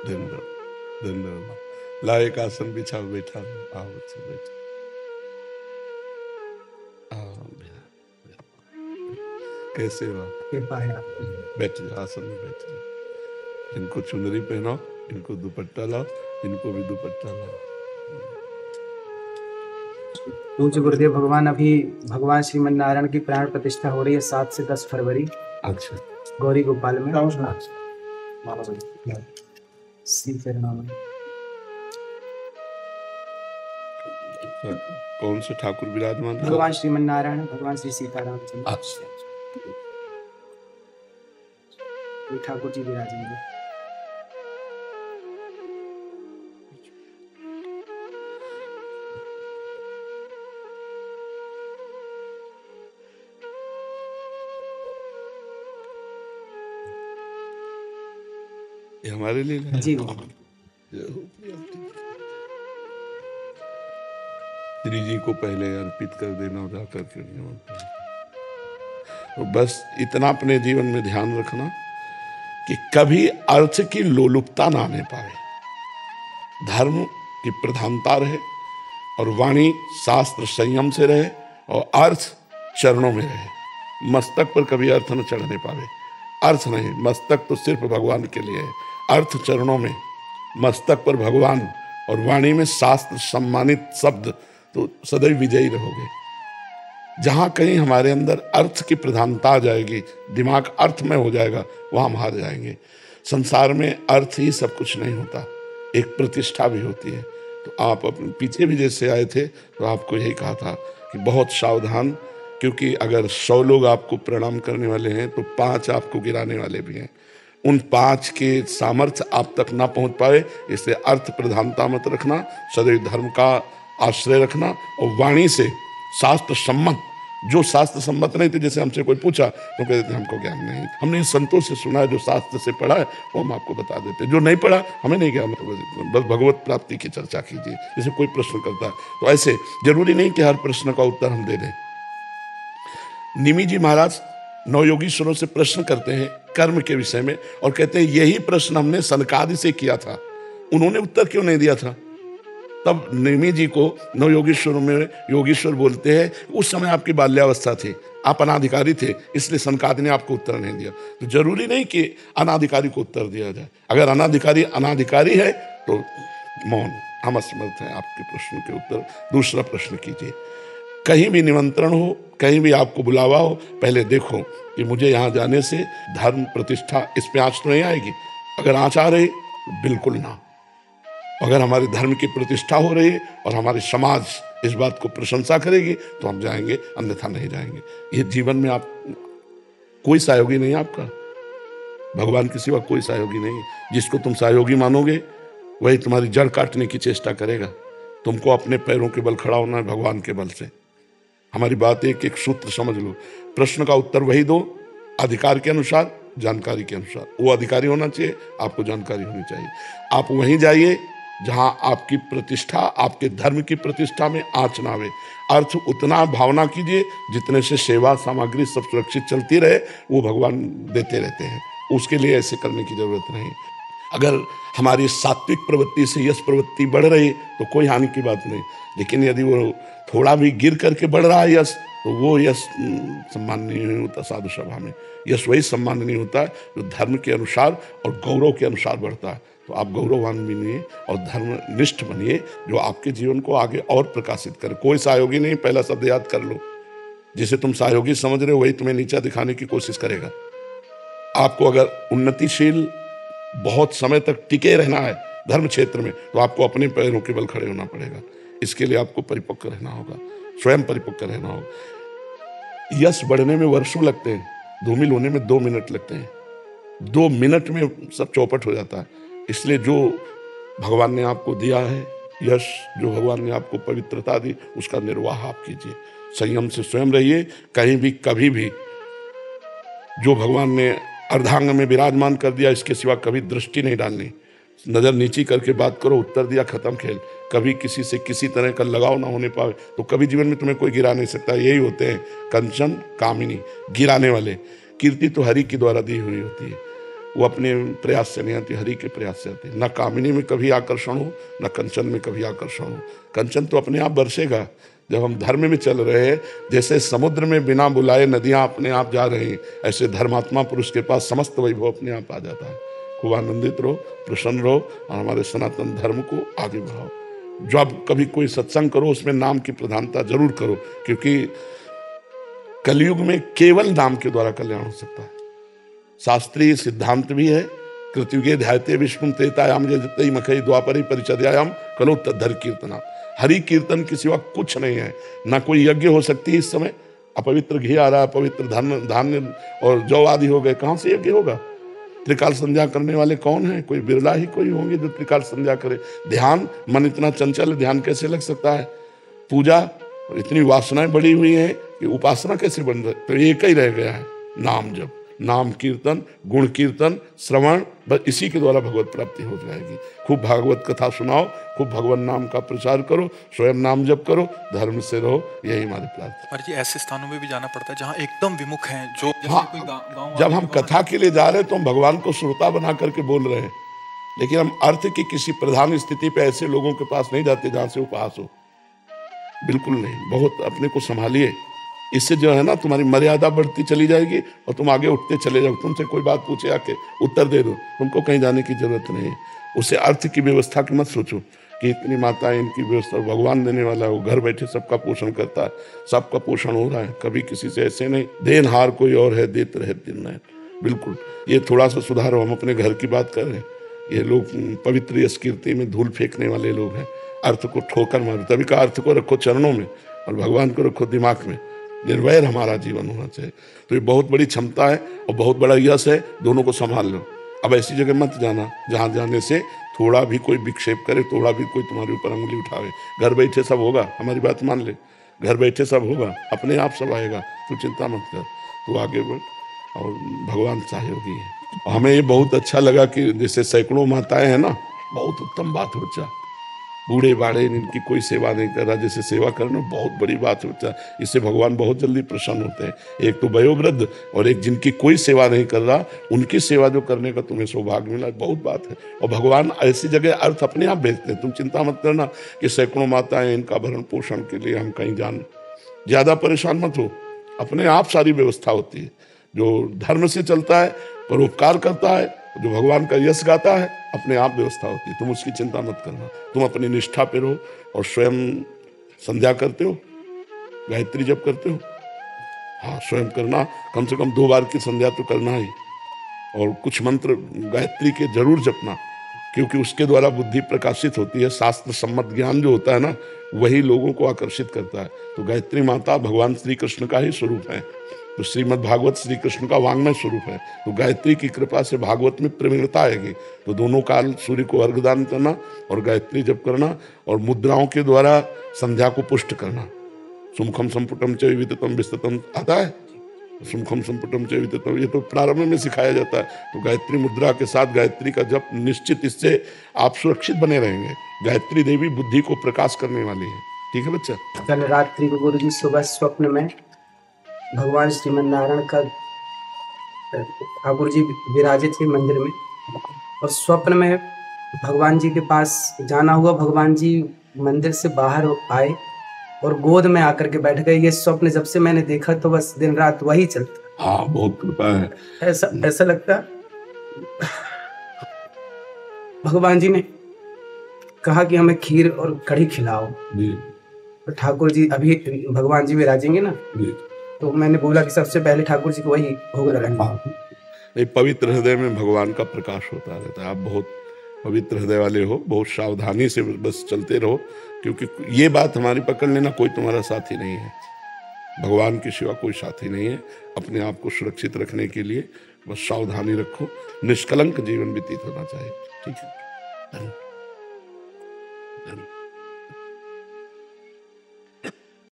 दिन भर दिन भर ला एक आसन बिछा बैठा आओ बच्चे बैठो आओ कैसे हो बैठ जाओ आसन में बैठ जाओ। इनको चुनरी पहनाओ, इनको दुपट्टा लाओ, इनको भी दुपट्टा लाओ। पूज्य गुरुदेव भगवान, अभी भगवान श्रीमन नारायण की प्राण प्रतिष्ठा हो रही है 7 से 10 फरवरी। अच्छा, गौरी गोपाल में। कौन से ठाकुर विराजमान? भगवान श्रीमन नारायण, भगवान श्री सीताराम चंद्र। अच्छा, ठाकुर जी विराजेंगे। ये हमारे लिए जी श्री जी को पहले अर्पित कर देना जा करके। तो बस इतना अपने जीवन में ध्यान रखना कि कभी अर्थ की लोलुपता ना आने पाए, धर्म की प्रधानता रहे और वाणी शास्त्र संयम से रहे और अर्थ चरणों में रहे। मस्तक पर कभी अर्थ न चढ़ने पावे। अर्थ नहीं, मस्तक तो सिर्फ भगवान के लिए है, अर्थ चरणों में, मस्तक पर भगवान और वाणी में शास्त्र सम्मानित शब्द, तो सदैव विजयी रहोगे। जहां कहीं हमारे अंदर अर्थ की प्रधानता आ जाएगी, दिमाग अर्थ में हो जाएगा, वहां हम हार जाएंगे। संसार में अर्थ ही सब कुछ नहीं होता, एक प्रतिष्ठा भी होती है। तो आप अपने पीछे भी जैसे आए थे तो आपको यही कहा था कि बहुत सावधान, क्योंकि अगर 100 लोग आपको प्रणाम करने वाले हैं तो 5 आपको गिराने वाले भी हैं। उन 5 के सामर्थ्य आप तक ना पहुंच पाए, इसलिए अर्थ प्रधानता मत रखना, सदैव धर्म का आश्रय रखना और वाणी से शास्त्र सम्मत, जो शास्त्र सम्मत नहीं थे, जैसे हमसे कोई पूछा तो कहते थे हमको ज्ञान नहीं, हमने संतों से सुना है, जो शास्त्र से पढ़ा है वो हम आपको बता देते, जो नहीं पढ़ा हमें नहीं ज्ञान, बस भगवत प्राप्ति की चर्चा कीजिए। जैसे कोई प्रश्न करता है तो ऐसे जरूरी नहीं कि हर प्रश्न का उत्तर हम दे दें। निमि जी महाराज नवयोगीश्वरों से प्रश्न करते हैं कर्म के विषय में और कहते हैं यही प्रश्न हमने सनकादि से किया था, उन्होंने उत्तर क्यों नहीं दिया था? तब निमि जी को नवयोगीश्वरों में योगीश्वर बोलते हैं, उस समय आपकी बाल्यावस्था थी, आप अनाधिकारी थे, इसलिए सनकादि ने आपको उत्तर नहीं दिया। तो जरूरी नहीं कि अनाधिकारी को उत्तर दिया जाए। अगर अनाधिकारी है तो मौन, हम असमर्थ हैं आपके प्रश्न के उत्तर। दूसरा प्रश्न कीजिए। कहीं भी निमंत्रण हो, कहीं भी आपको बुलावा हो, पहले देखो कि मुझे यहाँ जाने से धर्म प्रतिष्ठा इस पे आँच तो नहीं आएगी। अगर आँच आ रही तो बिल्कुल ना। अगर हमारे धर्म की प्रतिष्ठा हो रही है और हमारे समाज इस बात को प्रशंसा करेगी तो हम जाएंगे, अन्यथा नहीं जाएंगे। ये जीवन में आप कोई सहयोगी नहीं, आपका भगवान के सिवा कोई सहयोगी नहीं। जिसको तुम सहयोगी मानोगे वही तुम्हारी जड़ काटने की चेष्टा करेगा। तुमको अपने पैरों के बल खड़ा होना है, भगवान के बल से। हमारी बात एक एक सूत्र समझ लो। प्रश्न का उत्तर वही दो, अधिकार के अनुसार, जानकारी के अनुसार। वो अधिकारी होना चाहिए, आपको जानकारी होनी चाहिए। आप वहीं जाइए जहां आपकी प्रतिष्ठा, आपके धर्म की प्रतिष्ठा में आँच ना आवे। अर्थ उतना भावना कीजिए जितने से सेवा सामग्री सब सुरक्षित चलती रहे, वो भगवान देते रहते हैं। उसके लिए ऐसे करने की जरूरत नहीं। अगर हमारी सात्विक प्रवृत्ति से यश प्रवृत्ति बढ़ रही तो कोई हानि की बात नहीं, लेकिन यदि वो थोड़ा भी गिर करके बढ़ रहा है यश, तो वो यश सम्माननीय नहीं होता। साधु सभा में यश वही सम्माननीय होता है जो धर्म के अनुसार और गौरव के अनुसार बढ़ता है। तो आप गौरववान बनिए और धर्मनिष्ठ बनिए, जो आपके जीवन को आगे और प्रकाशित करे। कोई सहयोगी नहीं, पहला शब्द याद कर लो। जिसे तुम सहयोगी समझ रहे हो वही तुम्हें नीचा दिखाने की कोशिश करेगा। आपको अगर उन्नतिशील बहुत समय तक टिके रहना है धर्म क्षेत्र में, तो आपको अपने पैरों के बल खड़े होना पड़ेगा। इसके लिए आपको परिपक्व रहना होगा, स्वयं परिपक्व रहना होगा। यश बढ़ने में वर्षों लगते हैं, धूमिल होने में 2 मिनट लगते हैं। 2 मिनट में सब चौपट हो जाता है। इसलिए जो भगवान ने आपको दिया है यश, जो भगवान ने आपको पवित्रता दी, उसका निर्वाह आप कीजिए। संयम से स्वयं रहिए। कहीं भी कभी भी जो भगवान ने अर्धांग में विराजमान कर दिया, इसके सिवा कभी दृष्टि नहीं डालनी। नजर नीची करके बात करो, उत्तर दिया, खत्म खेल। कभी किसी से किसी तरह का लगाव ना होने पाए तो कभी जीवन में तुम्हें कोई गिरा नहीं सकता। यही होते हैं कंचन कामिनी, गिराने वाले। कीर्ति तो हरि के द्वारा दी हुई होती है। वो अपने प्रयास से नहीं आती, हरि के प्रयास से आती। न कामिनी में कभी आकर्षण हो, न कंचन में कभी आकर्षण हो। कंचन तो अपने आप बरसेगा जब हम धर्म में चल रहे हैं। जैसे समुद्र में बिना बुलाए नदियां अपने आप जा रही, ऐसे धर्मात्मा पुरुष के पास समस्त वैभव अपने आप आ जाता है। खूब आनंदित रहो, प्रसन्न रहो और हमारे सनातन धर्म को आगे बढ़ाओ। जब कभी कोई सत्संग करो उसमें नाम की प्रधानता जरूर करो, क्योंकि कलयुग में केवल नाम के द्वारा कल्याण हो सकता है। शास्त्रीय सिद्धांत भी है, कृतयुगे ध्यायते विष्णु त्रेतायाम जयते मखई द्वापरे परिचर्यायाम कलो तद्धर कीर्तना। हरि कीर्तन के सिवा कुछ नहीं है। ना कोई यज्ञ हो सकती है इस समय, अपवित्र घी आ रहा है, अपवित्र धान्य और जौ आदि हो गए, कहाँ से यज्ञ होगा? त्रिकाल संध्या करने वाले कौन है? कोई बिरला ही कोई होंगे जो त्रिकाल संध्या करे। ध्यान, मन इतना चंचल, ध्यान कैसे लग सकता है? पूजा, इतनी वासनाएं बढ़ी हुई हैं कि उपासना कैसे बन रही? तो एक ही रह गया है, नाम जप, नाम कीर्तन, गुण कीर्तन, श्रवण, बस इसी के द्वारा भगवत प्राप्ति हो जाएगी। खूब भागवत कथा सुनाओ, खूब भगवान नाम का प्रचार करो, स्वयं नाम जप करो, धर्म से रहो, यही हमारी प्रार्थना। और जी ऐसे स्थानों में भी जाना पड़ता है जहाँ एकदम विमुख हैं, जो हाँ, कोई गाँव जब हम कथा के लिए जा रहे हैं तो हम भगवान को श्रोता बना करके बोल रहे हैं, लेकिन हम अर्थ की किसी प्रधान स्थिति पे ऐसे लोगों के पास नहीं जाते जहां से उपहास हो। बिल्कुल नहीं, बहुत अपने को संभालिए। इससे जो है ना तुम्हारी मर्यादा बढ़ती चली जाएगी और तुम आगे उठते चले जाओ। तुमसे कोई बात पूछे आके उत्तर दे दो, तुमको कहीं जाने की जरूरत नहीं है। उसे अर्थ की व्यवस्था की मत सोचो कि इतनी माताएं, इनकी व्यवस्था, भगवान देने वाला है, वो घर बैठे सबका पोषण करता है, सबका पोषण हो रहा है। कभी किसी से ऐसे नहीं, देनहार कोई और है, देते रहे दिन रात। बिल्कुल, ये थोड़ा सा सुधारो। हम अपने घर की बात कर रहे हैं, ये लोग पवित्र यश कीर्ति में धूल फेंकने वाले लोग हैं, अर्थ को ठोकर मारो। तभी का अर्थ को रखो चरणों में और भगवान को रखो दिमाग में। निर्वैर हमारा जीवन होना चाहिए। तो ये बहुत बड़ी क्षमता है और बहुत बड़ा यश है, दोनों को संभाल लो। अब ऐसी जगह मत जाना जहाँ जाने से थोड़ा भी कोई विक्षेप करे, थोड़ा भी कोई तुम्हारे ऊपर अंगुली उठावे। घर बैठे सब होगा, हमारी बात मान ले, घर बैठे सब होगा, अपने आप सब आएगा, तू चिंता मत कर, तू आगे बढ़ और भगवान सहयोगी है। हमें ये बहुत अच्छा लगा कि जैसे सैकड़ों माताएं हैं ना, बहुत उत्तम बात है बच्चा। बूढ़े बाढ़े इनकी कोई सेवा नहीं कर रहा, जैसे सेवा करना बहुत बड़ी बात है बच्चा। इससे भगवान बहुत जल्दी प्रसन्न होते हैं। एक तो वयोवृद्ध और एक जिनकी कोई सेवा नहीं कर रहा, उनकी सेवा जो करने का तुम्हें सौभाग्य मिला, बहुत बात है। और भगवान ऐसी जगह अर्थ अपने आप भेजते हैं। तुम चिंता मत करना कि सैकड़ों माताएं, इनका भरण पोषण के लिए हम कहीं जान, ज़्यादा परेशान मत हो, अपने आप सारी व्यवस्था होती है। जो धर्म से चलता है, परोपकार करता है, जो भगवान का यश गाता है, अपने आप व्यवस्था होती है। तुम उसकी चिंता मत करना, तुम अपनी निष्ठा पे रहो। और स्वयं संध्या करते हो, गायत्री जप करते हो? हाँ, स्वयं करना, कम से कम 2 बार की संध्या तो करना ही। और कुछ मंत्र गायत्री के जरूर जपना, क्योंकि उसके द्वारा बुद्धि प्रकाशित होती है। शास्त्र सम्मत ज्ञान जो होता है ना, वही लोगों को आकर्षित करता है। तो गायत्री माता भगवान श्री कृष्ण का ही स्वरूप है। तो श्रीमद् भागवत श्री कृष्ण का वांग्मय स्वरूप है। तो गायत्री की कृपा से भागवत में प्रवीणता आएगी। तो दोनों काल सूर्य को अर्घदान करना और गायत्री जप करना और मुद्राओं के द्वारा संध्या को पुष्ट करना। सुमुखम संपुटम च विदितम विस्ततम आता है, सुमुखम संपुटम च विदितम, ये तो प्रारंभ में सिखाया जाता है। तो गायत्री मुद्रा के साथ गायत्री का जप निश्चित, इससे आप सुरक्षित बने रहेंगे। गायत्री देवी बुद्धि को प्रकाश करने वाली है। ठीक है बच्चा? कल रात्रि को गुरु जी सुबह स्वप्न में भगवान श्रीमन्नारायण का, ठाकुर जी विराजित थे मंदिर में, और स्वप्न में भगवान जी के पास जाना हुआ। भगवान जी मंदिर से बाहर आए और गोद में आकर के बैठ गए। ये स्वप्न जब से मैंने देखा तो बस दिन रात वही चलता। हाँ, बहुत कृपा है। ऐसा लगता भगवान जी ने कहा कि हमें खीर और कढ़ी खिलाओ। तो ठाकुर जी अभी भगवान जी विराजेंगे ना, तो मैंने बोला कि सबसे पहले ठाकुर जी को वही भोग लगाएंगे। पवित्र हृदय में भगवान का प्रकाश होता रहता है। आप बहुत पवित्र हृदय वाले हो, बहुत सावधानी से बस चलते रहो, क्योंकि ये बात हमारी पकड़ लेना, कोई तुम्हारा साथी नहीं है, भगवान के सिवा कोई साथी नहीं है। अपने आप को सुरक्षित रखने के लिए बस सावधानी रखो, निष्कलंक जीवन व्यतीत होना चाहिए। ठीक है? धन्यवाद।